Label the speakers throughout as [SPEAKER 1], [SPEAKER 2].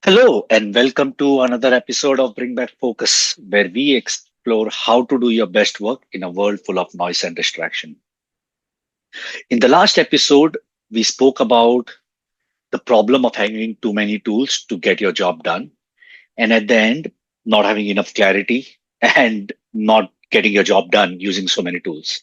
[SPEAKER 1] Hello, and welcome to another episode of Bring Back Focus, where we explore how to do your best work in a world full of noise and distraction. In the last episode, we spoke about the problem of having too many tools to get your job done, and at the end, not having enough clarity and not getting your job done using so many tools.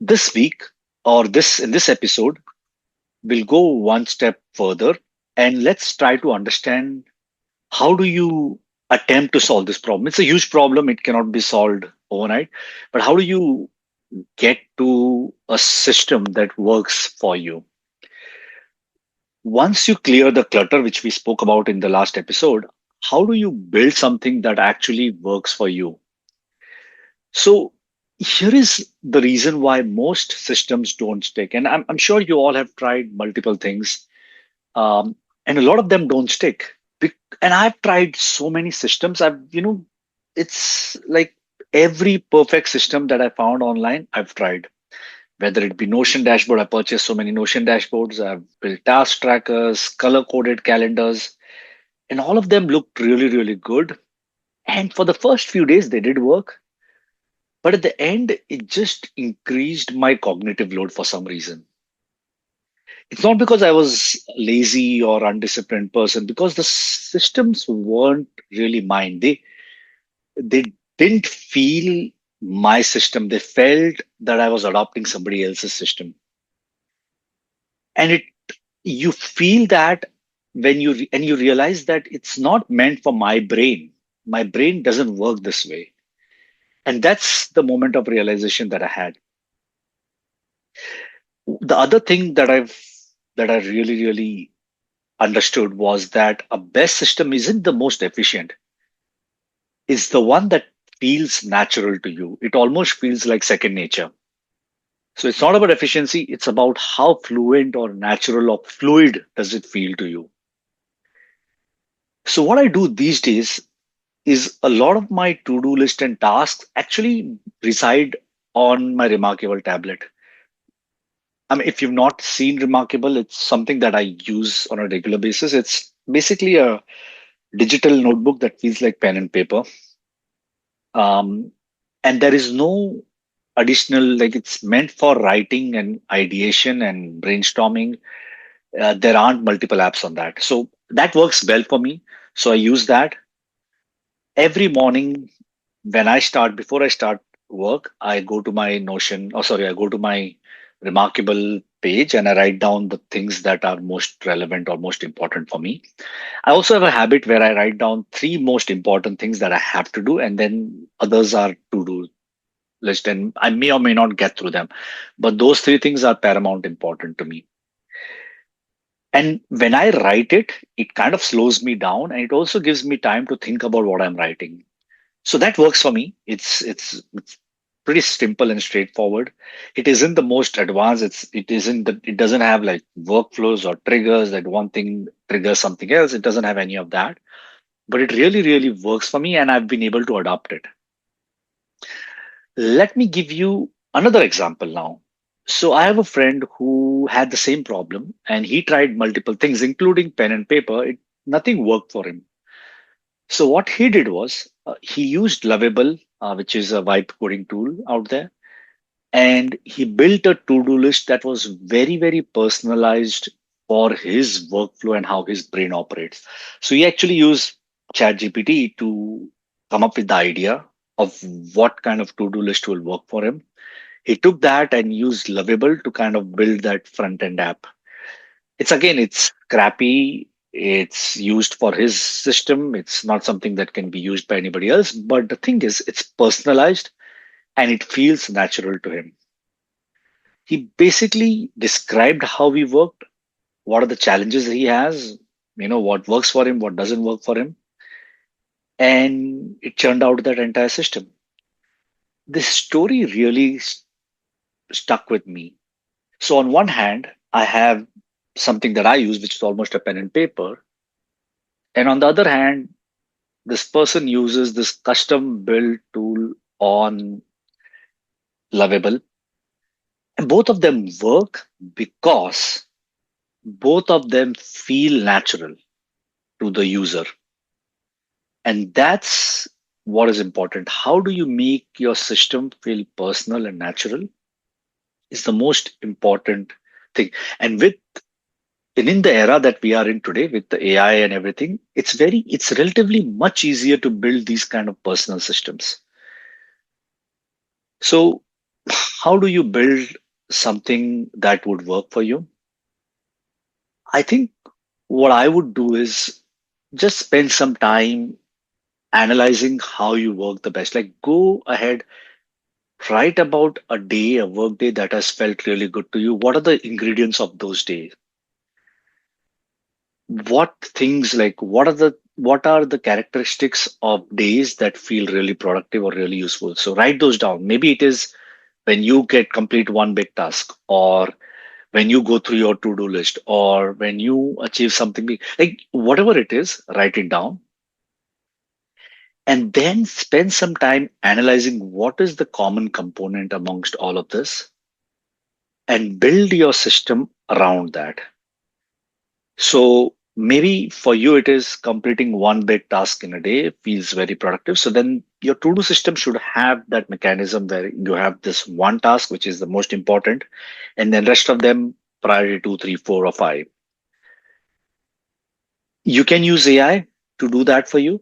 [SPEAKER 1] This week, or this in this episode, we'll go one step further and let's try to understand how do you attempt to solve this problem. It's a huge problem, it cannot be solved overnight, but how do you get to a system that works for you? Once you clear the clutter, which we spoke about in the last episode, how do you build something that actually works for you? So here is the reason why most systems don't stick, and I'm sure you all have tried multiple things, um, and a lot of them don't stick. And I've tried so many systems. It's like every perfect system that I found online, I've tried. Whether it be Notion dashboard, I purchased so many Notion dashboards. I've built task trackers, color coded calendars, and all of them looked really, really good. And for the first few days, they did work. But at the end, it just increased my cognitive load for some reason. It's not because I was lazy or undisciplined person, because the systems weren't really mine. They didn't feel my system. They felt that I was adopting somebody else's system. And it you feel that when you realize that it's not meant for my brain. My brain doesn't work this way. And that's the moment of realization that I had. The other thing that I really, really understood was that a best system isn't the most efficient. It's the one that feels natural to you. It almost feels like second nature. So it's not about efficiency, it's about how fluent or natural or fluid does it feel to you. So what I do these days is a lot of my to-do list and tasks actually reside on my Remarkable tablet. I mean, if you've not seen Remarkable, it's something that I use on a regular basis. It's basically a digital notebook that feels like pen and paper. Um, and there is no additional, like it's meant for writing and ideation and brainstorming. There aren't multiple apps on that. So that works well for me. So I use that every morning when before I start work, I go to my Notion, oh, sorry, I go to my Remarkable page and I write down the things that are most relevant or most important for me. I also have a habit where I write down three most important things that I have to do, and then others are to do list, and I may or may not get through them. But those three things are paramount important to me. And when I write it, it kind of slows me down and it also gives me time to think about what I'm writing. So that works for me. It's pretty simple and straightforward. It isn't the most advanced. It doesn't have like workflows or triggers that one thing triggers something else. It doesn't have any of that. But it really, really works for me and I've been able to adopt it. Let me give you another example now. So I have a friend who had the same problem and he tried multiple things, including pen and paper. Nothing worked for him. So what he did was he used Lovable, which is a vibe coding tool out there, and he built a to-do list that was very, very personalized for his workflow and how his brain operates. So he actually used ChatGPT to come up with the idea of what kind of to-do list will work for him. He took that and used Lovable to kind of build that front end app. It's crappy. It's used for his system. It's not something that can be used by anybody else. But the thing is, it's personalized and it feels natural to him. He basically described how he worked, what are the challenges he has, what works for him, what doesn't work for him. And it turned out that entire system. This story really stuck with me. So on one hand, I have something that I use, which is almost a pen and paper. And on the other hand, this person uses this custom build tool on Lovable. And both of them work because both of them feel natural. to the user. And that's what is important. How do you make your system feel personal and natural is the most important thing. And in the era that we are in today with the AI and everything, it's relatively much easier to build these kind of personal systems. So how do you build something that would work for you? I think what I would do is just spend some time analyzing how you work the best. Like go ahead, write about a day, a work day that has felt really good to you. What are the ingredients of those days? What things like what are the characteristics of days that feel really productive or really useful? So write those down. Maybe it is when you get complete one big task, or when you go through your to-do list, or when you achieve something big, like whatever it is, write it down and then spend some time analyzing what is the common component amongst all of this and build your system around that. So maybe for you, it is completing one big task in a day feels very productive. So then your to-do system should have that mechanism where you have this one task, which is the most important, and then rest of them priority two, three, four, or five. You can use AI to do that for you,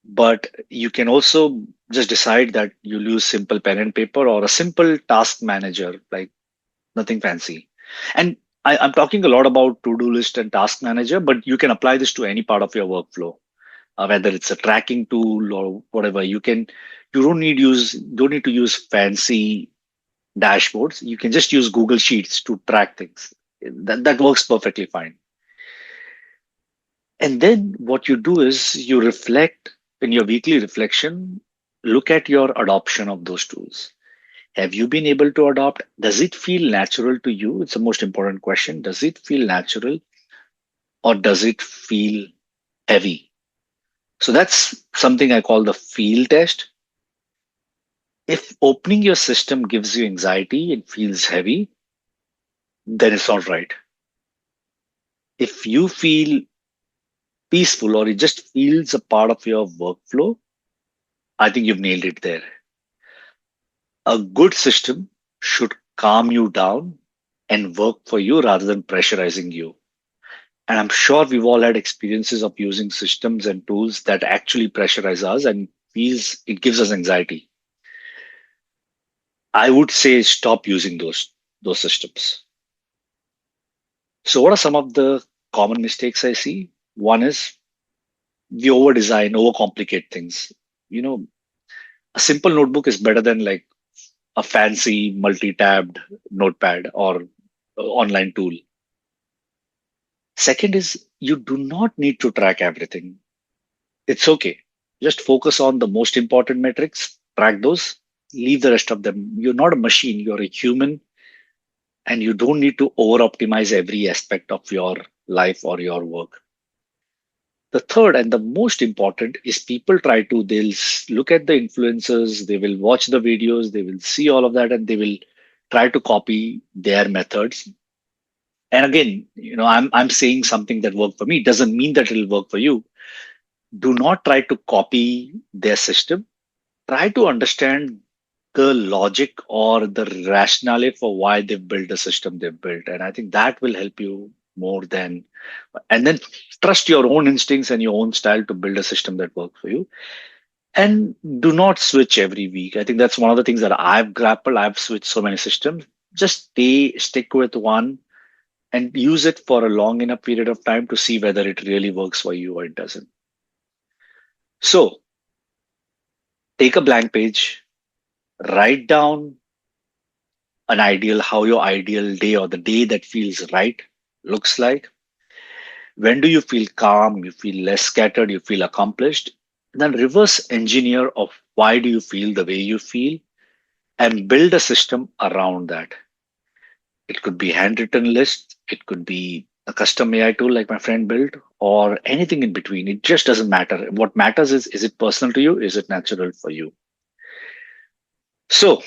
[SPEAKER 1] but you can also just decide that you'll use simple pen and paper or a simple task manager, like nothing fancy. And I'm talking a lot about to-do list and task manager, but you can apply this to any part of your workflow, whether it's a tracking tool or whatever. You don't need to use fancy dashboards. You can just use Google Sheets to track things. That works perfectly fine. And then what you do is you reflect in your weekly reflection, look at your adoption of those tools. Have you been able to adopt? Does it feel natural to you? It's the most important question. Does it feel natural or does it feel heavy? So that's something I call the feel test. If opening your system gives you anxiety and feels heavy, then it's not right. If you feel peaceful or it just feels a part of your workflow, I think you've nailed it there. A good system should calm you down and work for you rather than pressurizing you. And I'm sure we've all had experiences of using systems and tools that actually pressurize us and feels it gives us anxiety. I would say stop using those systems. So what are some of the common mistakes I see? One is we over design, overcomplicate things. You know, a simple notebook is better than like a fancy multi-tabbed notepad or online tool. Second is you do not need to track everything. It's okay. Just focus on the most important metrics, track those, leave the rest of them. You're not a machine, you're a human, and you don't need to over optimize every aspect of your life or your work. The third and the most important is people they'll look at the influencers, they will watch the videos, they will see all of that, and they will try to copy their methods. And again, I'm saying something that worked for me. It doesn't mean that it'll work for you. Do not try to copy their system. Try to understand the logic or the rationale for why they've built the system they've built. And I think that will help you more than, and then trust your own instincts and your own style to build a system that works for you. And do not switch every week. I think that's one of the things that I've grappled. I've switched so many systems. Just stick with one and use it for a long enough period of time to see whether it really works for you or it doesn't. So take a blank page, write down how your ideal day or the day that feels right looks like. When do you feel calm? You feel less scattered, you feel accomplished. Then reverse engineer of why do you feel the way you feel and build a system around that. It could be handwritten lists, it could be a custom AI tool like my friend built, or anything in between. It just doesn't matter. What matters is it personal to you? Is it natural for you? So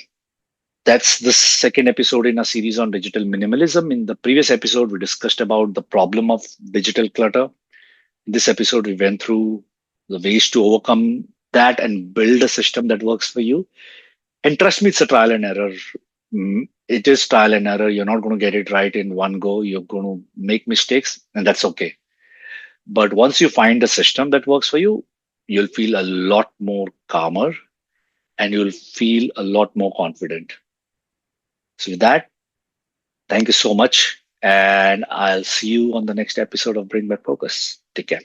[SPEAKER 1] that's the second episode in a series on digital minimalism. In the previous episode, we discussed about the problem of digital clutter. In this episode, we went through the ways to overcome that and build a system that works for you. And trust me, it's a trial and error. It is trial and error. You're not going to get it right in one go. You're going to make mistakes, and that's okay. But once you find a system that works for you, you'll feel a lot more calmer and you'll feel a lot more confident. So, with that, thank you so much. And I'll see you on the next episode of Bring Back Focus. Take care.